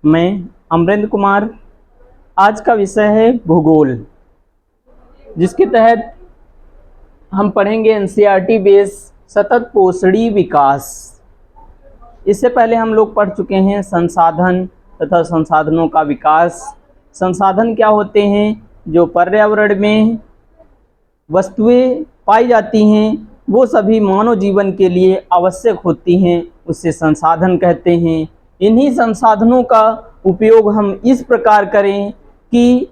मैं अमरेंद्र कुमार। आज का विषय है भूगोल, जिसके तहत हम पढ़ेंगे एनसीईआरटी बेस सतत पोषणी विकास। इससे पहले हम लोग पढ़ चुके हैं संसाधन तथा संसाधनों का विकास। संसाधन क्या होते हैं? जो पर्यावरण में वस्तुएं पाई जाती हैं वो सभी मानव जीवन के लिए आवश्यक होती हैं, उससे संसाधन कहते हैं। इन्हीं संसाधनों का उपयोग हम इस प्रकार करें कि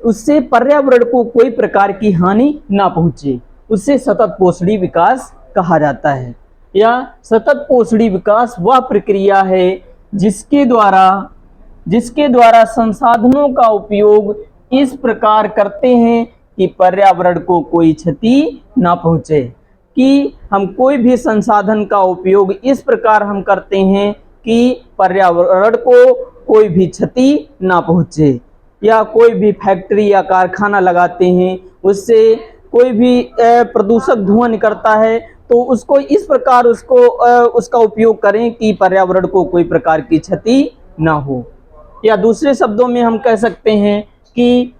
उससे पर्यावरण को कोई प्रकार की हानि ना पहुँचे, उससे सतत पोषणी विकास कहा जाता है। या सतत पोषणी विकास वह प्रक्रिया है जिसके द्वारा संसाधनों का उपयोग इस प्रकार करते हैं कि पर्यावरण को कोई क्षति ना पहुँचे। कि हम कोई भी संसाधन का उपयोग इस प्रकार हम करते हैं कि पर्यावरण को कोई भी क्षति ना पहुँचे। या कोई भी फैक्ट्री या कारखाना लगाते हैं, उससे कोई भी प्रदूषक धुआं निकलता है तो उसको इस प्रकार उसका उपयोग करें कि पर्यावरण को कोई प्रकार की क्षति ना हो। या दूसरे शब्दों में हम कह सकते हैं कि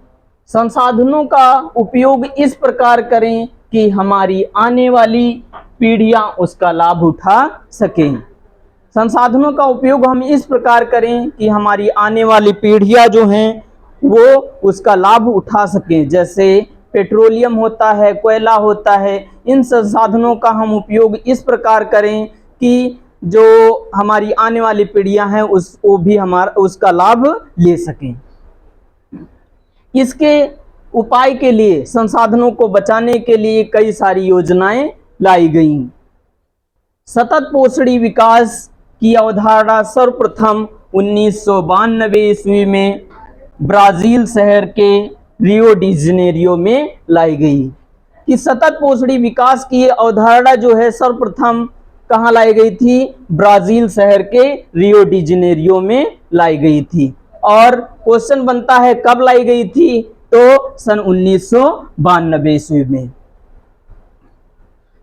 संसाधनों का उपयोग इस प्रकार करें कि हमारी आने वाली पीढ़ियां उसका लाभ उठा सकें। संसाधनों का उपयोग हम इस प्रकार करें कि हमारी आने वाली पीढ़ियां जो हैं वो उसका लाभ उठा सकें। जैसे पेट्रोलियम होता है, कोयला होता है, इन संसाधनों का हम उपयोग इस प्रकार करें कि जो हमारी आने वाली पीढ़ियां हैं वो भी उसका लाभ ले सकें। इसके उपाय के लिए, संसाधनों को बचाने के लिए कई सारी योजनाएं लाई गई। सतत पोषणी विकास की अवधारणा सर्वप्रथम 1992 ईस्वी में ब्राजील शहर के रियो डी जेनेरियो में लाई गई। कि सतत पोषणी विकास की अवधारणा जो है सर्वप्रथम कहाँ लाई गई थी? ब्राजील शहर के रियो डी जेनेरियो में लाई गई थी। और क्वेश्चन बनता है कब लाई गई थी? तो सन 1992 ईस्वी में।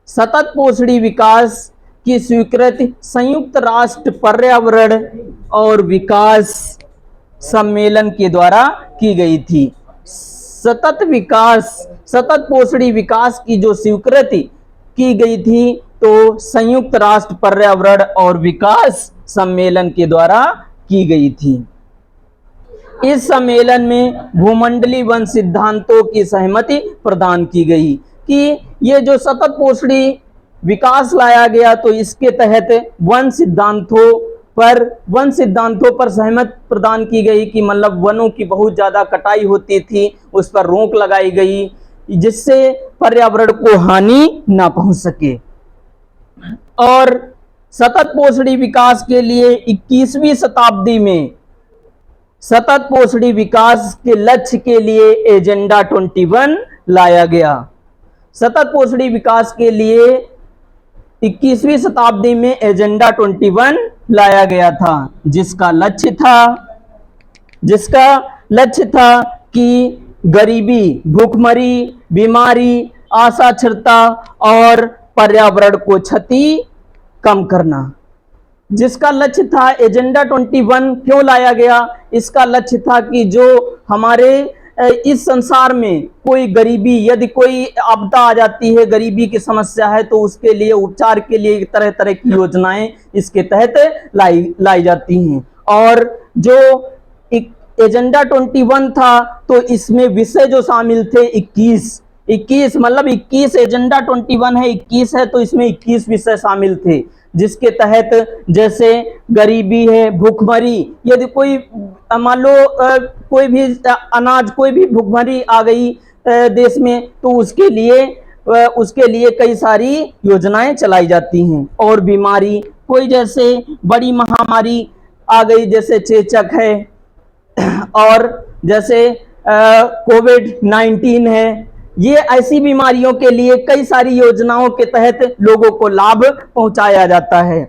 सतत पोषणी विकास की स्वीकृति संयुक्त राष्ट्र पर्यावरण और विकास सम्मेलन के द्वारा की गई थी। सतत पोषणी विकास की जो स्वीकृति की गई थी तो संयुक्त राष्ट्र पर्यावरण और विकास सम्मेलन के द्वारा की गई थी। इस सम्मेलन में भूमंडलीय वन सिद्धांतों की सहमति प्रदान की गई कि ये जो सतत पोषणी विकास लाया गया तो इसके तहत वन सिद्धांतों पर सहमति प्रदान की गई कि मतलब वनों की बहुत ज़्यादा कटाई होती थी, उस पर रोक लगाई गई जिससे पर्यावरण को हानि ना पहुंच सके। और सतत पोषणी विकास के लिए 21वीं शताब्दी में सतत पोषणी विकास के लक्ष्य के लिए एजेंडा 21 लाया गया। सतत पोषणी विकास के लिए 21वीं शताब्दी में एजेंडा 21 लाया गया था, जिसका लक्ष्य था कि गरीबी, भूखमरी, बीमारी, असाक्षरता और पर्यावरण को क्षति कम करना। जिसका लक्ष्य था एजेंडा 21 क्यों लाया गया? इसका लक्ष्य था कि जो हमारे इस संसार में कोई गरीबी, यदि कोई आपदा आ जाती है, गरीबी की समस्या है तो उसके लिए उपचार के लिए तरह तरह की योजनाएं इसके तहत लाई जाती हैं। और जो एजेंडा 21 था तो इसमें विषय जो शामिल थे 21 मतलब 21 एजेंडा 21 है, 21 है तो इसमें 21 विषय शामिल थे, जिसके तहत जैसे गरीबी है, भूखमरी, यदि कोई मान लो कोई भी अनाज, कोई भी भूखमरी आ गई देश में तो उसके लिए कई सारी योजनाएं चलाई जाती हैं। और बीमारी, कोई जैसे बड़ी महामारी आ गई जैसे चेचक है और जैसे कोविड-19 है, ये ऐसी बीमारियों के लिए कई सारी योजनाओं के तहत लोगों को लाभ पहुंचाया जाता है।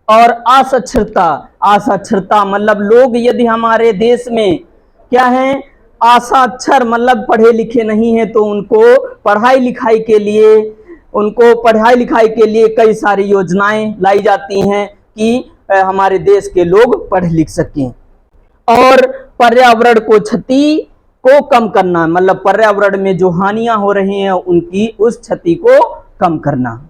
और असाक्षरता मतलब लोग यदि हमारे देश में क्या है, असाक्षर मतलब पढ़े लिखे नहीं है तो उनको पढ़ाई लिखाई के लिए कई सारी योजनाएं लाई जाती हैं कि हमारे देश के लोग पढ़ लिख सकें। और पर्यावरण को क्षति को कम करना, मतलब पर्यावरण में जो हानियां हो रही हैं उनकी उस क्षति को कम करना।